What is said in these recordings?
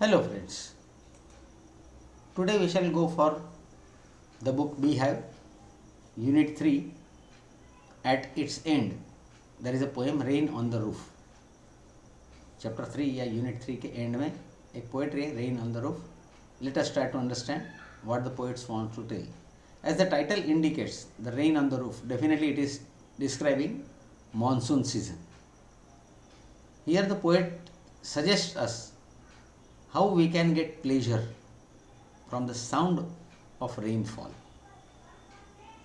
Hello friends, today we shall go for the book Beehive, Unit 3. At its end, there is a poem Rain on the Roof. Chapter 3 या Unit 3 के end में एक poetry है Rain on the Roof. Let us try to understand what the poets want to tell. As the title indicates, the rain on the roof, definitely it is describing monsoon season. Here the poet suggests us how we can get pleasure from the sound of rainfall.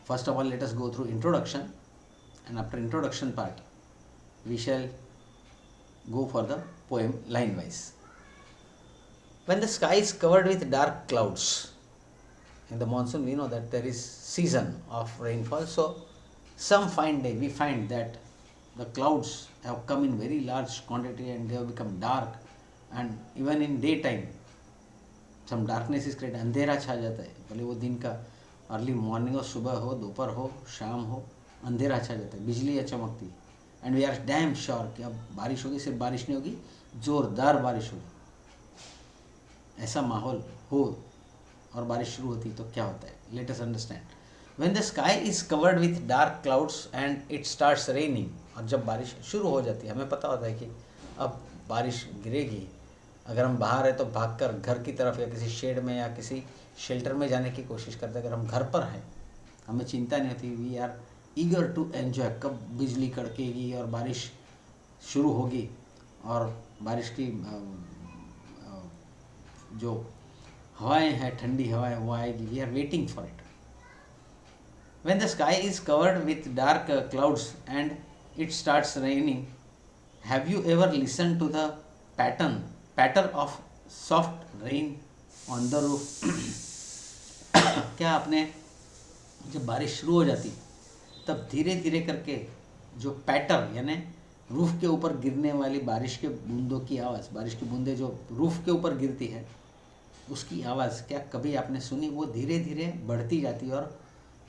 First of all, let us go through introduction, and after introduction part, we shall go for the poem line wise. When the sky is covered with dark clouds, in the monsoon we know that there is season of rainfall, so some fine day we find that the clouds have come in very large quantity and they have become dark, and even in daytime some darkness is created, अंधेरा छा जाता है, भले वो दिन का early morning हो, सुबह हो, दोपहर हो, शाम हो, अंधेरा छा जाता है, बिजली है चमकती, and we are damn sure कि अब बारिश होगी, सिर्फ बारिश नहीं होगी, ज़ोरदार बारिश होगी। ऐसा माहौल हो और बारिश शुरू होती तो क्या होता है, let us understand. When the sky is covered with dark clouds and it starts raining, और जब बारिश शुरू हो जाती है, हमें पता होता है कि अब बारिश गिरेगी, अगर हम बाहर है तो भागकर घर की तरफ या किसी शेड में या किसी शेल्टर में जाने की कोशिश करते हैं। अगर हम घर पर हैं, हमें चिंता नहीं होती, we are eager to enjoy, कब बिजली कड़केगी और बारिश शुरू होगी और बारिश की जो हवाएं हैं, ठंडी हवाएं, वो आएगी, we are waiting for it. When the sky is covered with dark clouds and it starts raining, have you ever listen to the patter of soft rain on the roof? क्या आपने, जब बारिश शुरू हो जाती तब धीरे धीरे करके जो पैटर यानी रूफ के ऊपर गिरने वाली बारिश के बूंदों की आवाज़, बारिश की बूंदें जो रूफ के ऊपर गिरती है उसकी आवाज़ क्या कभी आपने सुनी? वो धीरे धीरे बढ़ती जाती है और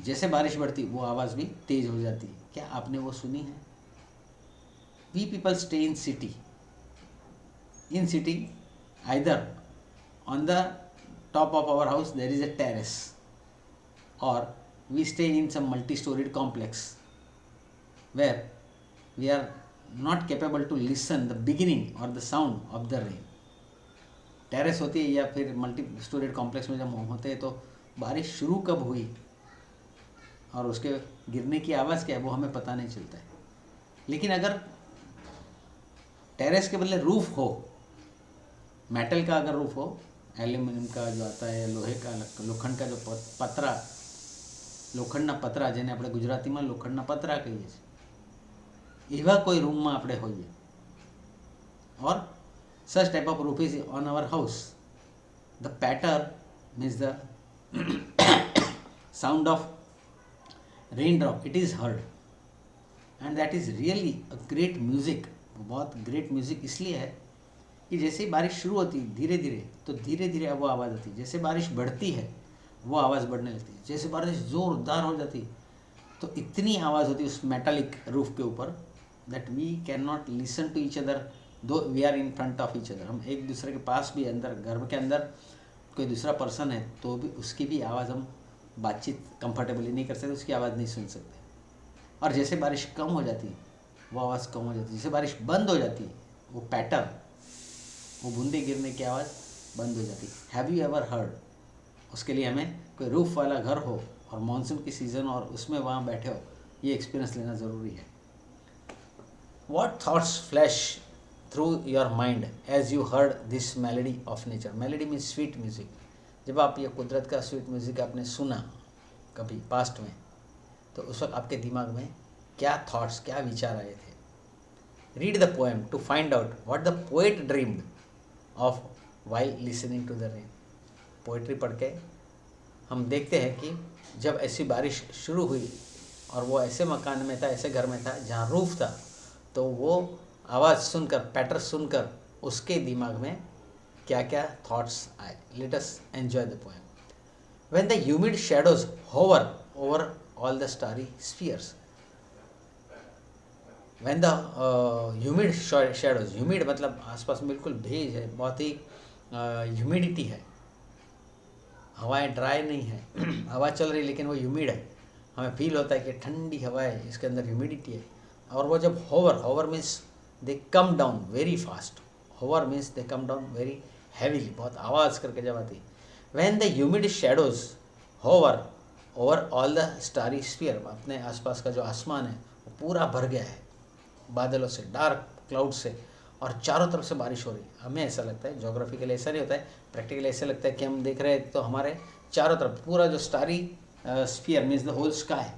जैसे बारिश बढ़ती वो आवाज़ भी तेज़ हो जाती है, क्या आपने वो सुनी है? We people stay in city, either on the top of our house there is a terrace, or we stay in some multi-storied complex where we are not capable to listen the beginning or the sound of the rain. Terrace होती है या फिर multi storeyed complex में जब हम होते हैं तो बारिश शुरू कब हुई और उसके गिरने की आवाज़ क्या है वो हमें पता नहीं चलता है। लेकिन अगर टेरेस के बदले रूफ हो, मेटल का अगर रूफ हो, एल्यूमिनियम का जो आता है, लोहे का, लोखंड का जो पतरा, लोखंडના પતરા જેને આપણે ગુજરાતીમાં લોખંડના પતરા કહીએ છીએ, એવા કોઈ રૂમમાં આપણે હોઈએ और such type of roof is on our house, the patter means the sound of raindrop, it is heard, and that is really a great music। बहुत ग्रेट म्यूज़िक इसलिए है कि जैसे ही बारिश शुरू होती है धीरे धीरे, तो धीरे धीरे वो आवाज़ आती है, जैसे बारिश बढ़ती है वो आवाज़ बढ़ने लगती है, जैसे बारिश ज़ोरदार हो जाती तो इतनी आवाज़ होती है उस मेटालिक रूफ के ऊपर that we can not listen to each other though we are in front of each other. हम एक दूसरे के पास भी, अंदर घर के अंदर कोई दूसरा पर्सन है तो भी उसकी भी आवाज़ हम बातचीत कंफर्टेबली नहीं कर सकते, उसकी आवाज़ नहीं सुन सकते। और जैसे बारिश कम हो जाती है वो आवाज़ कम हो जाती है, जैसे बारिश बंद हो जाती है वो पैटर, वो बूंदे गिरने की आवाज़ बंद हो जाती। Have you ever heard? उसके लिए हमें कोई रूफ वाला घर हो और मानसून की सीज़न और उसमें वहाँ बैठे हो, ये एक्सपीरियंस लेना ज़रूरी है। What thoughts flash through your mind as you heard this melody of nature? Melody means sweet music. जब आप ये कुदरत का स्वीट म्यूज़िक आपने सुना कभी पास्ट में, तो उस वक्त आपके दिमाग में क्या थॉट्स, क्या विचार आए थे? Read the poem to find out what the poet dreamed of while listening to the rain. Poetry पढ़ के हम देखते हैं कि जब ऐसी बारिश शुरू हुई और वो ऐसे मकान में था, ऐसे घर में था जहाँ रूफ था, तो वो आवाज़ सुनकर, पैटर सुनकर उसके दिमाग में क्या क्या थॉट्स आए। Let us enjoy the poem. When the humid shadows hover over all the starry spheres, when the humid shadows, humid मतलब आसपास में बिल्कुल भेज है, बहुत ही ह्यूमिडिटी है, हवाएं ड्राई नहीं है हवा चल रही लेकिन वो ह्यूमिड है, हमें फील होता है कि ठंडी हवा है, इसके अंदर ह्यूमिडिटी है। और वो जब hover means they come down very fast, hover means they come down very heavily, बहुत आवाज़ करके जब आती है। When the humid shadows hover over all the starry sphere, अपने आसपास का जो आसमान है वो पूरा भर गया है बादलों से, डार्क क्लाउड से, और चारों तरफ से बारिश हो रही है। हमें ऐसा लगता है, ज्योग्राफिकली ऐसा नहीं होता है, प्रैक्टिकली ऐसा लगता है कि हम देख रहे हैं तो हमारे चारों तरफ पूरा जो starry sphere means the whole sky,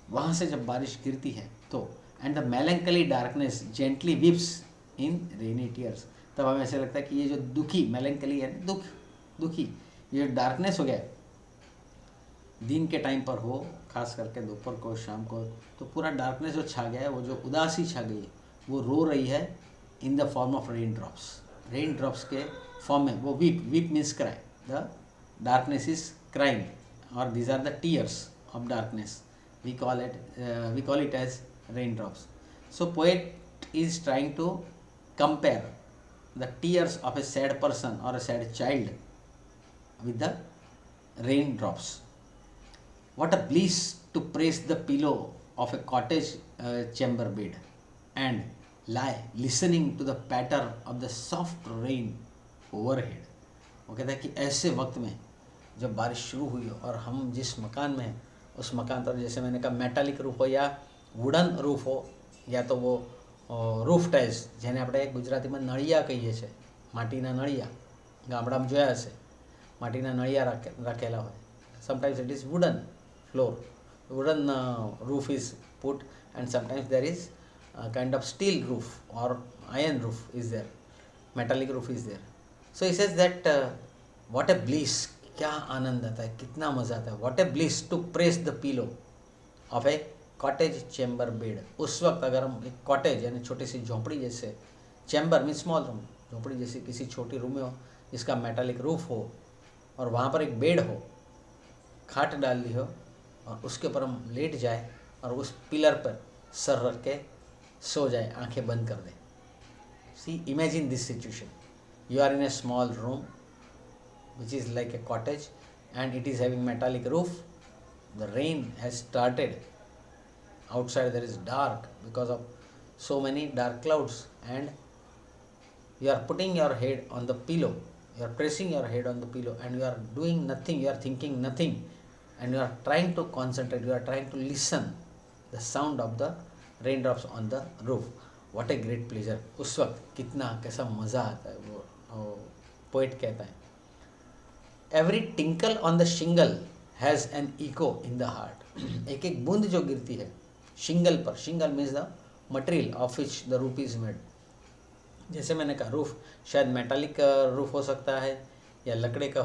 वहाँ से जब बारिश गिरती है तो and the melancholy darkness gently weeps in rainy tears, तब हमें ऐसा लगता है कि ये जो दुखी, मेलंकली है दुखी, ये डार्कनेस हो गया है दिन के टाइम पर हो, खास करके दोपहर को शाम को, तो पूरा डार्कनेस जो छा गया है, वो जो उदासी छा गई है, वो रो रही है in the form of rain drops के फॉर्म में। वो weep means cry, the darkness is crying और these are the tears of darkness, we call it as rain drops. So poet is trying to compare the tears of a sad person और a sad child with the raindrops. What a bliss to press the pillow of a cottage chamber bed and lie listening to the patter of the soft rain overhead. वो कहता है कि ऐसे वक्त में जब बारिश शुरू हुई हो और हम जिस मकान में हैं उस मकान पर, जैसे मैंने कहा, मेटालिक रूफ हो या वुडन रूफ हो, या तो वो रूफ टाइल्स, જેને આપણે ગુજરાતીમાં નળિયા કહીએ છીએ, માટીના નળિયા, ગામડામાં જોયા હશે, માટીના નળિયા રાખેલા હોય. Sometimes it is wooden floor, wooden roof is put, and sometimes there is a kind of steel roof or iron roof is there, metallic roof is there. So he says that what a bliss, क्या आनंद आता है, कितना मज़ा आता है, what a bliss to press the pillow of a cottage chamber bed. उस वक्त अगर हम एक कॉटेज यानी छोटी सी झोंपड़ी जैसे, चैम्बर मीन स्मॉल रूम, झोंपड़ी जैसी किसी छोटी रूम में हो जिसका मेटालिक रूफ हो और वहाँ पर एक बेड हो, खाट डाल ली हो और उसके ऊपर हम लेट जाए और उस पिलर पर सर रख के सो जाए, आंखें बंद कर दें. See imagine this situation, you are in a small room which is like a cottage and it is having metallic roof. The rain has started, outside there is dark because of so many dark clouds, and you are putting your head on the pillow, you are pressing your head on the pillow and you are doing nothing, you are thinking nothing, and you are trying to concentrate, you are trying to listen the sound of the raindrops on the roof. What a great pleasure. उस वक्त कितना कैसा मज़ा आता है, वो poet कहता है. Every tinkle on the shingle has an echo in the heart. एक एक बूंद जो गिरती है शिंगल पर, shingle means the material of which the roof is made. जैसे मैंने कहा रूफ शायद मेटालिक रूफ हो सकता है या लकड़े का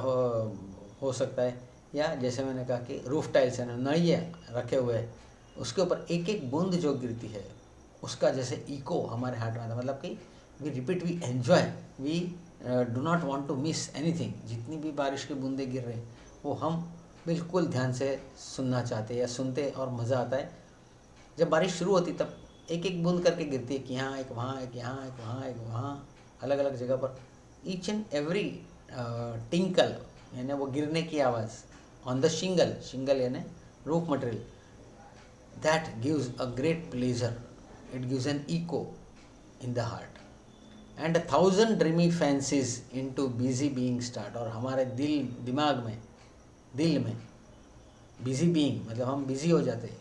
हो सकता है, या जैसे मैंने कहा कि रूफ टाइल्स है, नड़िया रखे हुए हैं, उसके ऊपर एक एक बूंद जो गिरती है उसका जैसे इको हमारे हार्ट में आता है. मतलब कि we repeat, we enjoy, we do not want to miss anything. जितनी भी बारिश की बूंदें गिर रही वो हम बिल्कुल ध्यान से सुनना चाहते हैं या सुनते, और मज़ा आता है. जब बारिश शुरू होती तब एक एक बूंद करके गिरती है कि यहाँ एक, वहाँ एक, यहाँ एक, वहाँ एक, वहाँ अलग अलग जगह पर. ईच एंड एवरी टिंकल यानी वो गिरने की आवाज़ ऑन द शिंगल, शिंगल यानी roof material, that gives a great pleasure. It gives an echo in the heart, and 1,000 dreamy fancies into busy being start. और हमारे दिमाग में, दिल में busy being मतलब हम busy हो जाते हैं,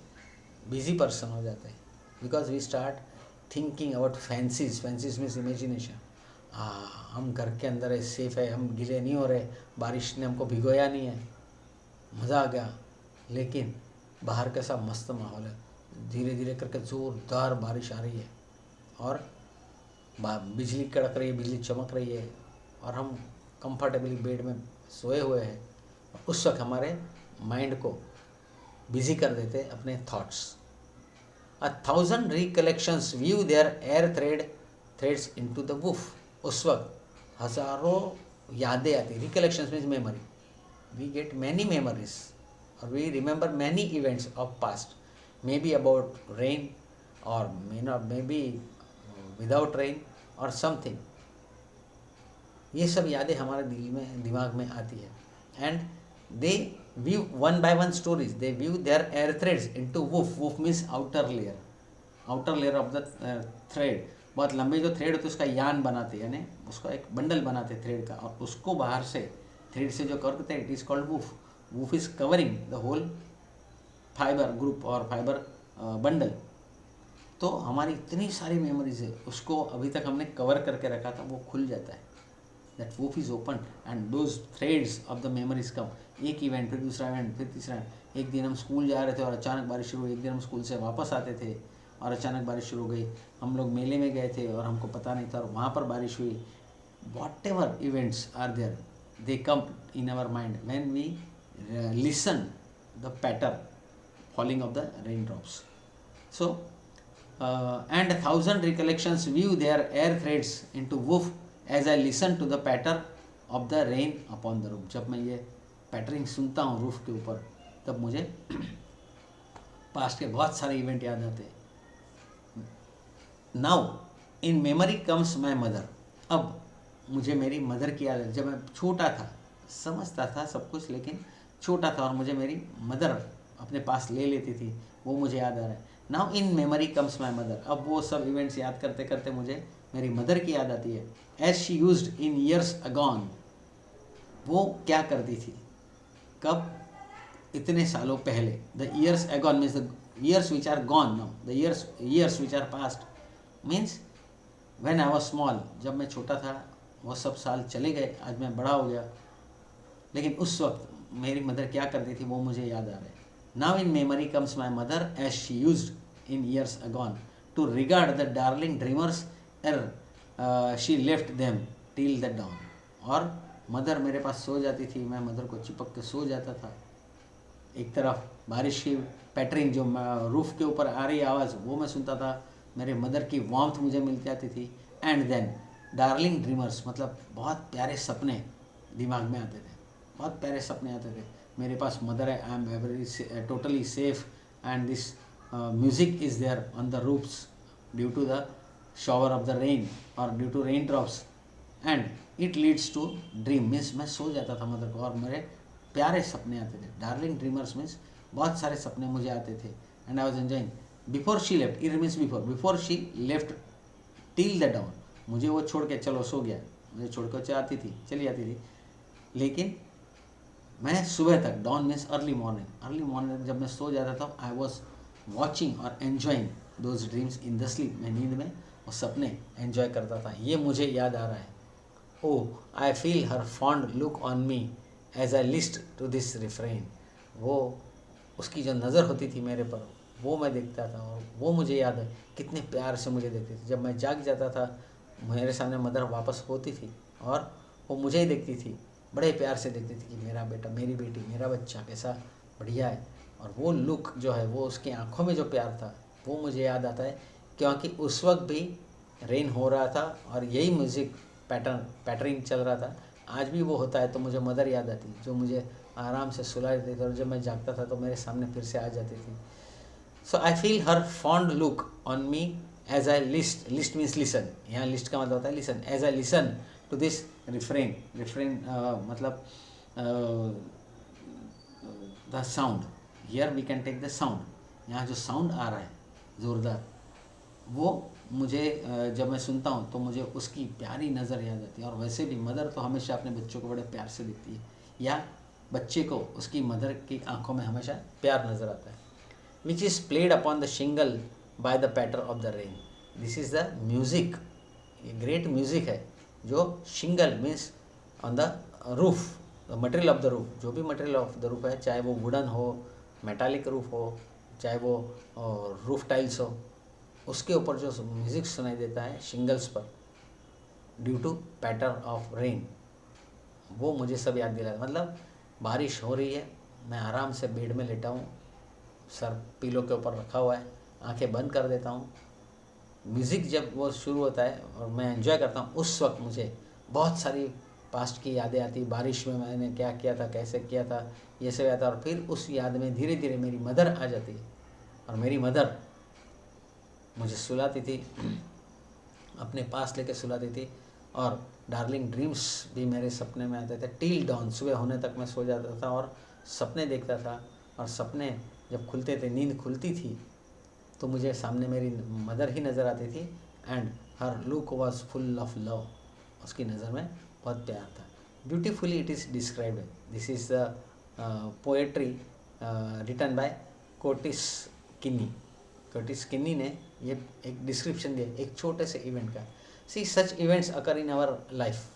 busy person हो जाते हैं, because we start thinking about fancies. Fancies means imagination. हम घर के अंदर है, सेफ है, हम गीले नहीं हो रहे, बारिश ने हमको भिगोया नहीं है, मज़ा आ गया. लेकिन बाहर कैसा मस्त माहौल है, धीरे धीरे करके ज़ोरदार बारिश आ रही है और बिजली कड़क रही है, बिजली चमक रही है और हम कंफर्टेबली बेड में सोए हुए हैं. उस वक्त हमारे माइंड को बिजी कर देते अपने thoughts. 1,000 recollections weave their air threads into the woof. उस वक्त हज़ारों यादें आती. Recollections means memory. We get many memories और we remember many events of past, maybe about rain or maybe without rain or something. ये सब यादें हमारे दिमाग में आती है। And they weave one by one stories, they weave their air threads into woof. Woof means outer layer of the thread. बहुत लंबे जो थ्रेड होते उसका यान बनाते, यानी उसका एक बंडल बनाते थ्रेड का, और उसको बाहर से थ्रेड से जो कवर करते हैं, it is called woof. Woof is covering the whole fibre group और फाइबर बंडल। तो हमारी इतनी सारी मेमोरीज है, उसको अभी तक हमने कवर करके रखा था, वो खुल जाता है। That woof is open and those threads of the memories come. एक इवेंट, फिर दूसरा इवेंट, फिर तीसरा। एक दिन हम स्कूल जा रहे थे और अचानक बारिश शुरू हुई। एक दिन हम स्कूल से वापस आते थे और अचानक बारिश शुरू हो गई। हम लोग मेले में गए थे और हमको पता नहीं था और वहाँ पर बारिश हुई। Whatever events are there, they come in our mind when we listen the pattern falling of the raindrops. So and 1,000 recollections weave their air threads into woof as I listen to the patter of the rain upon the roof. जब मैं ये पैटरिंग सुनता हूँ roof के ऊपर, तब मुझे past के बहुत सारे इवेंट याद आते हैं। Now in memory comes my mother. अब मुझे मेरी मदर की याद है। जब मैं छोटा था, समझता था सब कुछ, लेकिन छोटा था और मुझे मेरी मदर अपने पास ले लेती थी, वो मुझे याद आ रहा है। Now in memory comes my mother. अब वो सब इवेंट्स याद करते करते मुझे मेरी मदर की याद आती है। As she used in years agone. वो क्या करती थी, कब, इतने सालों पहले। The years agone means the years which are gone now, the years which are past means when I was small. जब मैं छोटा था वो सब साल चले गए, आज मैं बड़ा हो गया, लेकिन उस वक्त मेरी मदर क्या करती थी वो मुझे याद आ रहा है। Now in memory comes my mother as she used in years agone to regard the darling dreamers ere she left them till the dawn. और मदर मेरे पास सो जाती थी, मैं मदर को चिपक के सो जाता था। एक तरफ बारिश की पैटरिंग जो रूफ के ऊपर आ रही आवाज़ वो मैं सुनता था, मेरे मदर की वार्मथ मुझे मिल जाती थी। एंड देन डार्लिंग ड्रीमर्स, मतलब बहुत प्यारे सपने दिमाग में आते थे, बहुत प्यारे सपने आते थे। मेरे पास मदर है, I am very totally safe and this music is there on the roofs due to the shower of the rain और due to rain drops and it leads to dream. Means मैं सो जाता था mother को और मेरे प्यारे सपने आते थे। डार्लिंग ड्रीमर्स मीन्स बहुत सारे सपने मुझे आते थे। And I was enjoying before she left. It means before she left till the down. मुझे वो छोड़ के चलो सो गया, मुझे छोड़ कर चली जाती थी, लेकिन मैं सुबह तक, डाउन मीन्स अर्ली मॉर्निंग जब मैं सो जाता था, आई वॉज वॉचिंग और enjoying those dreams in the sleep. मैं नींद में वो सपने एन्जॉय करता था। ये मुझे याद आ रहा है। Oh I feel her fond look on me as I list to this refrain. वो उसकी जो नज़र होती थी मेरे पर, वो मैं देखता था और वो मुझे याद है कितने प्यार से मुझे देखती थी। जब मैं जाग जाता था, मेरे सामने मदर वापस होती थी और वो मुझे ही देखती थी, बड़े प्यार से देखती थी कि मेरा बेटा, मेरी बेटी, मेरा बच्चा कैसा बढ़िया है। और वो लुक जो है, वो उसकी आंखों में जो प्यार था, वो मुझे याद आता है, क्योंकि उस वक्त भी रेन हो रहा था और यही म्यूज़िक पैटर्निंग चल रहा था। आज भी वो होता है तो मुझे मदर याद आती, जो मुझे आराम से सुला देती थी और जब मैं जागता था तो मेरे सामने फिर से आ जाती थी। So I feel her fond look on me as I list means listen. यहाँ लिस्ट का मतलब होता है listen. As I listen to this refrain मतलब the sound, here we can take the sound. यहाँ जो साउंड आ रहा है ज़ोरदार, वो मुझे जब मैं सुनता हूँ तो मुझे उसकी प्यारी नज़र याद आती है। और वैसे भी मदर तो हमेशा अपने बच्चों को बड़े प्यार से दिखती है, या बच्चे को उसकी मदर की आंखों में हमेशा प्यार नज़र आता है। Which is played upon the shingle by the patter of the rain. This is the music, ये ग्रेट म्यूज़िक है जो shingle means on the roof, the material of the roof. जो भी मटेरियल ऑफ द रूफ है, चाहे वो wooden हो, metallic roof हो, चाहे वो रूफ टाइल्स हो, उसके ऊपर जो म्यूज़िक सुनाई देता है शिंगल्स पर due to pattern of rain, वो मुझे सब याद दिलाता। मतलब बारिश हो रही है, मैं आराम से बेड में लेटा हूँ, सर पिलो के ऊपर रखा हुआ है, आंखें बंद कर देता हूँ, म्यूज़िक जब वो शुरू होता है और मैं एंजॉय करता हूँ, उस वक्त मुझे बहुत सारी पास्ट की यादें आती। बारिश में मैंने क्या किया था, कैसे किया था, ये सब याद आता। और फिर उस याद में धीरे धीरे मेरी मदर आ जाती है और मेरी मदर मुझे सुलाती थी, अपने पास लेके सुलाती थी और डार्लिंग ड्रीम्स भी मेरे सपने में आते थे। टिल डॉन, सुबह होने तक मैं सो जाता था और सपने देखता था, और सपने जब खुलते थे, नींद खुलती थी, तो मुझे सामने मेरी मदर ही नज़र आती थी, and her look was full of love. उसकी नज़र में बहुत प्यार था। Beautifully it is described. This is the poetry written by Coates Kinney. Coates Kinney ने ये एक डिस्क्रिप्शन दिया एक छोटे से इवेंट का। See such events occur in our life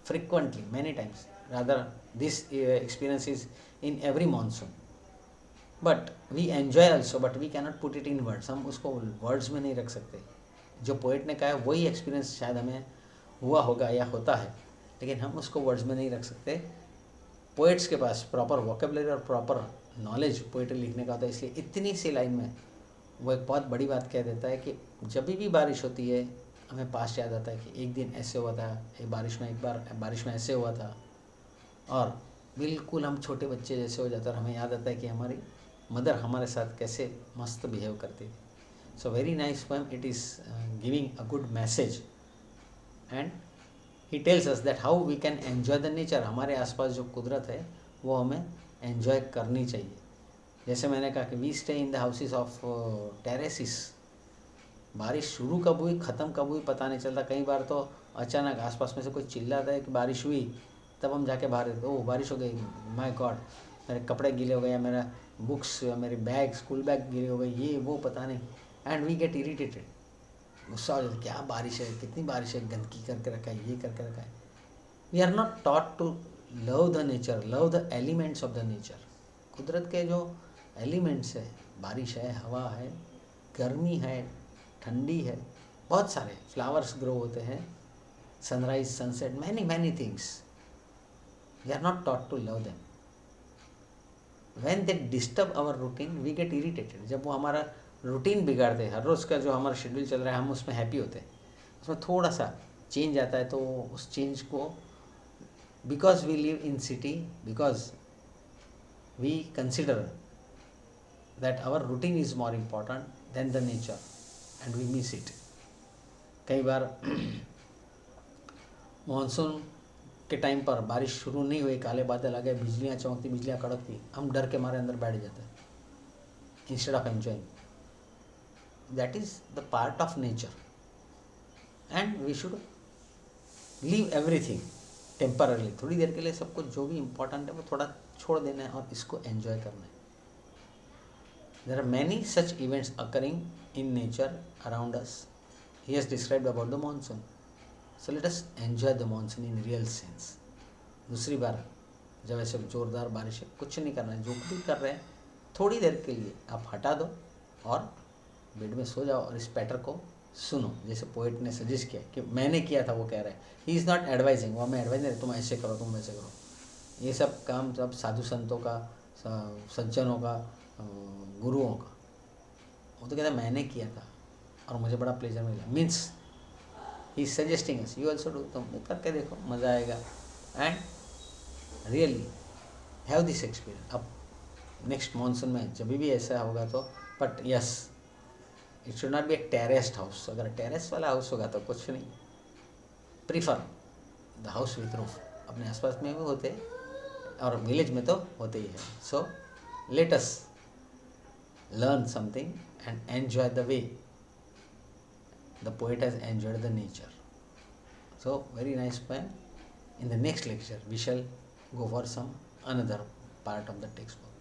frequently, many times. Rather, this experience is in every monsoon. But we enjoy also, but we cannot put it in words. हम उसको वर्ड्स में नहीं रख सकते। जो पोइट ने कहा है वही एक्सपीरियंस शायद हमें हुआ होगा या होता है, लेकिन हम उसको वर्ड्स में नहीं रख सकते। पोइट्स के पास प्रॉपर वोकेबलरी और प्रॉपर नॉलेज पोइट्री लिखने का होता है, इसलिए इतनी सी लाइन में वो एक बहुत बड़ी बात कह देता है कि जब भी बारिश होती है हमें पास्ट याद आता है कि एक दिन ऐसे हुआ था, एक बार बारिश में ऐसे हुआ था, और बिल्कुल हम छोटे बच्चे जैसे हो जाते हैं और हमें याद आता है कि हमारी मदर हमारे साथ कैसे मस्त बिहेव करती थी। So very nice poem, it is giving a good message, and he tells us that how we can enjoy the nature. हमारे आसपास जो कुदरत है वो हमें एन्जॉय करनी चाहिए। जैसे मैंने कहा कि we stay in the houses of terraces. बारिश शुरू कब हुई ख़त्म कब हुई पता नहीं चलता। कई बार तो अचानक आसपास में से कोई चिल्लाता है कि बारिश हुई, तब हम जाके बाहर देखते, ओह बारिश हो गई, माय गॉड मेरे कपड़े गीले हो गए, या मेरा बुक्स या मेरे बैग स्कूल बैग गीले हो गए, ये वो पता नहीं, एंड वी गेट इरिटेटेड। गुस्सा हो जाता है, क्या बारिश है, कितनी बारिश है, गंदगी करके रखा है, ये करके रखा है। We are not taught to love the nature, love the elements of the nature. कुदरत के जो एलिमेंट्स है, बारिश है, हवा है, गर्मी है, ठंडी है, बहुत सारे फ्लावर्स ग्रो होते हैं, sunrise sunset, many things, we are not taught to love them. When they disturb our routine we get irritated. जब वो हमारा रूटीन बिगाड़ते हैं, हर रोज़ का जो हमारा शेड्यूल चल रहा है हम उसमें हैप्पी होते हैं, उसमें थोड़ा सा चेंज आता है, तो उस चेंज को, because we live in city, because we consider that our routine is more important than the nature, and we miss it. कई बार मानसून के टाइम पर बारिश शुरू नहीं हुई, काले बादल आ गए, बिजलियाँ चमकती, बिजलियाँ कड़कती, हम डर के मारे अंदर बैठ जाते हैं instead of enjoying. That is the part of nature, and we should leave everything temporarily. थोड़ी देर के लिए सब कुछ जो भी इम्पोर्टेंट है वो थोड़ा छोड़ देना है और इसको एंजॉय करना है। There are many such events occurring in nature around us. He has described about the monsoon, so let us enjoy the monsoon in real sense. दूसरी बार जब ऐसे ज़ोरदार बारिश है, कुछ नहीं करना है, जो भी कर रहे हैं थोड़ी देर के लिए आप हटा दो और बेड में सो जाओ और इस पैटर को सुनो, जैसे पोइट ने सजेस्ट किया कि मैंने किया था, वो कह रहा है। ही इज़ नॉट एडवाइजिंग, वो हमें एडवाइज नहीं, तुम ऐसे करो, तुम वैसे करो। ये सब काम सब साधु संतों का, सज्जनों का, गुरुओं का। वो तो कहता है मैंने किया था और मुझे बड़ा प्लेजर मिला। Means he is suggesting us, you also do, तुम करके देखो, मज़ा आएगा, and really have this experience. अब नेक्स्ट मानसून में जब भी ऐसा होगा तो, but yes it should not be A terraced house. अगर टेरेस वाला हाउस होगा तो कुछ नहीं, prefer the house with roof. अपने आसपास में भी होते हैं और विलेज में तो होते ही है। सो let us learn something and enjoy the way the poet has enjoyed the nature. So very nice poem. In the next lecture we shall go for some another part of the textbook.